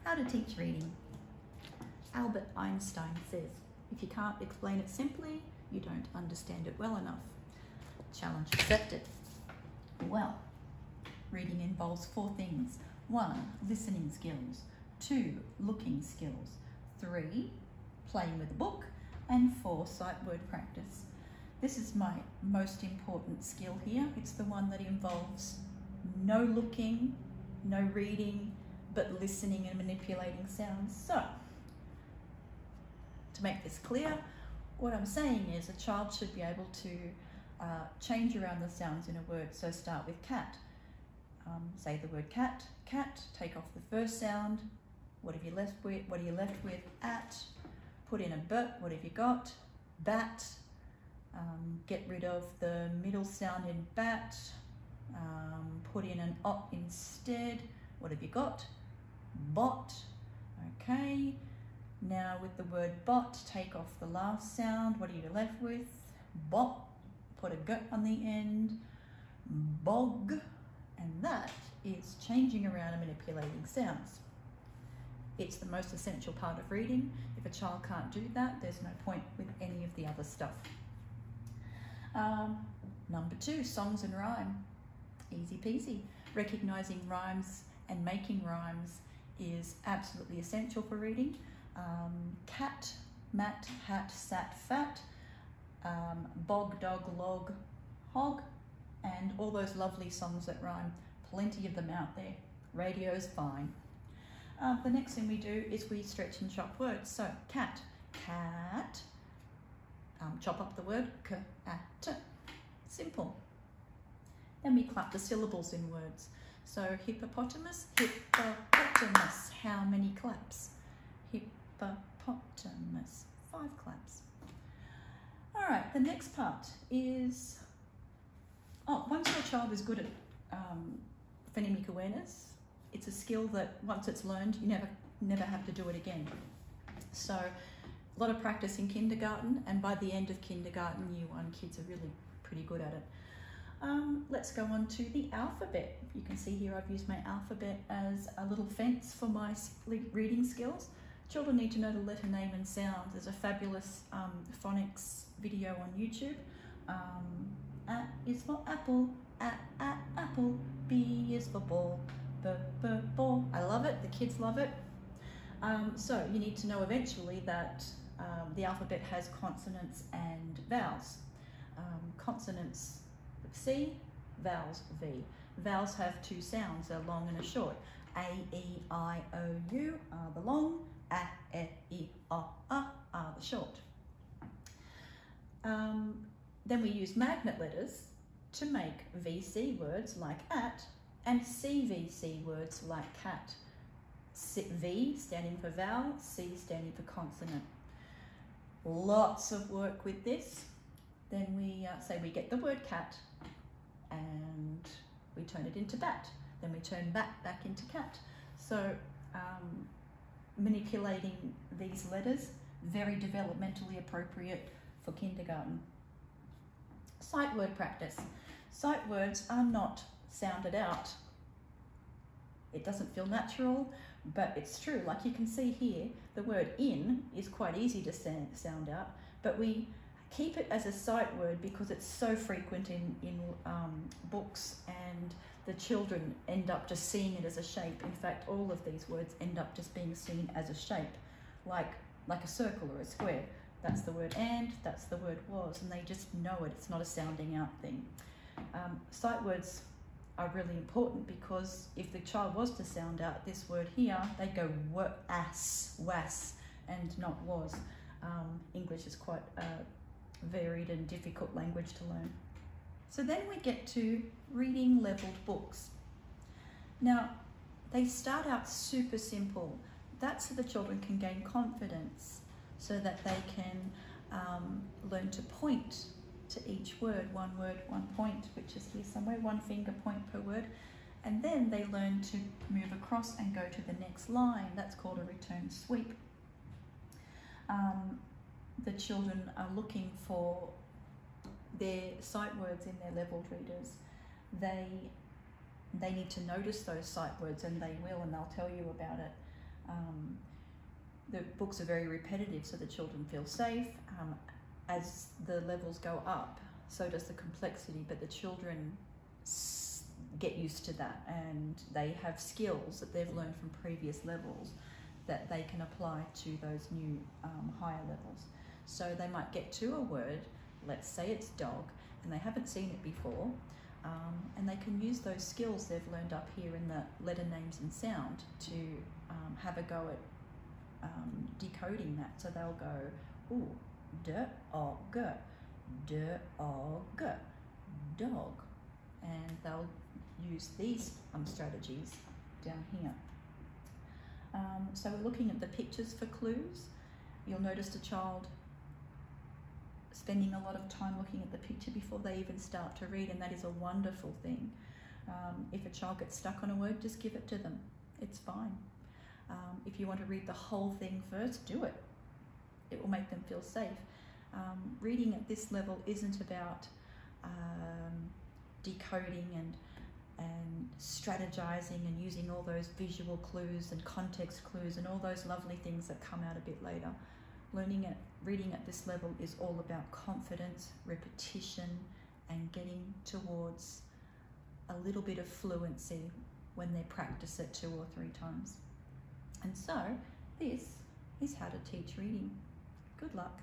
How to teach reading. Albert Einstein says, if you can't explain it simply, you don't understand it well enough. Challenge accepted. Well, reading involves 4 things. 1, listening skills. 2, looking skills. 3, playing with a book. And 4, sight word practice. This is my most important skill here. It's the one that involves no looking, no reading, but listening and manipulating sounds. So, to make this clear, what I'm saying is a child should be able to change around the sounds in a word. So start with cat. Say the word cat, cat, take off the first sound. What have you left with? What are you left with? At. Put in a b, what have you got? Bat. Get rid of the middle sound in bat. Put in an ot instead. What have you got? Bot. Okay. Now with the word bot, take off the last sound. What are you left with? Bot. Put a g on the end. Bog. And that is changing around and manipulating sounds. It's the most essential part of reading. If a child can't do that, there's no point with any of the other stuff. Number 2, songs and rhyme. Easy peasy. Recognizing rhymes and making rhymes is absolutely essential for reading. Cat, mat, hat, sat, fat, bog, dog, log, hog, and all those lovely songs that rhyme. Plenty of them out there. Radio's fine. The next thing we do is we stretch and chop words. So cat, cat, chop up the word k-at. Simple. Then we clap the syllables in words. So hippopotamus, hippopotamus. How many claps? Hippopotamus. 5 claps. All right, the next part is, once your child is good at phonemic awareness, it's a skill that once it's learned, you never have to do it again. So a lot of practice in kindergarten, and by the end of kindergarten, Year 1 kids are really pretty good at it. Let's go on to the alphabet. You can see here I've used my alphabet as a little fence for my reading skills. Children need to know the letter name and sound. There's a fabulous phonics video on YouTube. A is for apple, apple. B is for ball, ball. I love it, the kids love it. So you need to know eventually that the alphabet has consonants and vowels. Consonants C, vowels V. Vowels have 2 sounds, a long and a short. A, E, I, O, U are the long, A, E, I, O are the short. Then we use magnet letters to make VC words like at and CVC words like cat. V standing for vowel, C standing for consonant. Lots of work with this. Then we say we get the word cat and we turn it into bat. Then we turn bat back into cat. So manipulating these letters, very developmentally appropriate for kindergarten. Sight word practice. Sight words are not sounded out. It doesn't feel natural, but it's true. Like you can see here, the word in is quite easy to sound out, but we keep it as a sight word because it's so frequent in books, and the children end up just seeing it as a shape. In fact, all of these words end up just being seen as a shape, like a circle or a square. That's the word and, that's the word was, and they just know it. It's not a sounding out thing. Sight words are really important because if the child was to sound out this word here, they'd go was, and not was. English is quite a varied and difficult language to learn. So then we get to reading leveled books. Now, they start out super simple. That's so the children can gain confidence, so that they can learn to point to each word, one point, which is here somewhere, 1 finger point per word. And then they learn to move across and go to the next line. That's called a return sweep. The children are looking for their sight words in their leveled readers. They need to notice those sight words, and they will, and they'll tell you about it. The books are very repetitive, so the children feel safe. As the levels go up, so does the complexity, but the children get used to that, and they have skills that they've learned from previous levels that they can apply to those new higher levels. So they might get to a word, let's say it's dog, and they haven't seen it before, and they can use those skills they've learned up here in the letter names and sound to have a go at decoding that. So they'll go, ooh, d-o-g, d-o-g, dog, and they'll use these strategies down here. So we're looking at the pictures for clues. You'll notice a child spending a lot of time looking at the picture before they even start to read, and that is a wonderful thing. If a child gets stuck on a word, just give it to them. It's fine. If you want to read the whole thing first, do it. It will make them feel safe. Reading at this level isn't about decoding and strategizing and using all those visual clues and context clues and all those lovely things that come out a bit later. Reading at this level is all about confidence, repetition, and getting towards a little bit of fluency when they practice it 2 or 3 times. And so this is how to teach reading. Good luck.